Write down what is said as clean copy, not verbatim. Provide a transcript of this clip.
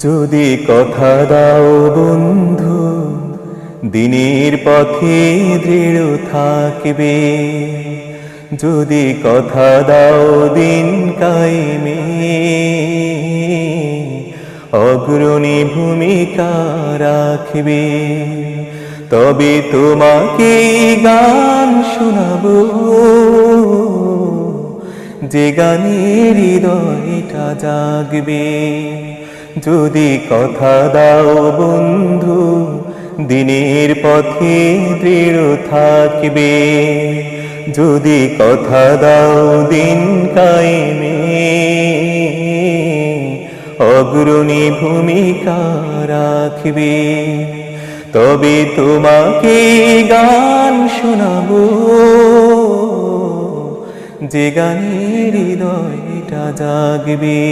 যদি কথা দাও বন্ধু, দিনের পথে দৃঢ় থাকবে। যদি কথা দাও দিন কায়েমে, অগ্রণী ভূমিকা রাখবে। তবে তোমাকে গান শোনাবো, যে গানের হৃদয়টা জাগবে। যদি কথা দাও বন্ধু, দিনের পথে দৃঢ় থাকবে। যদি কথা দাও দিন কায়েমে, অগ্রণী ভূমিকা রাখবে। তবে তোমাকে গান শোনাবো, যে গানের হৃদয়টা জাগবে।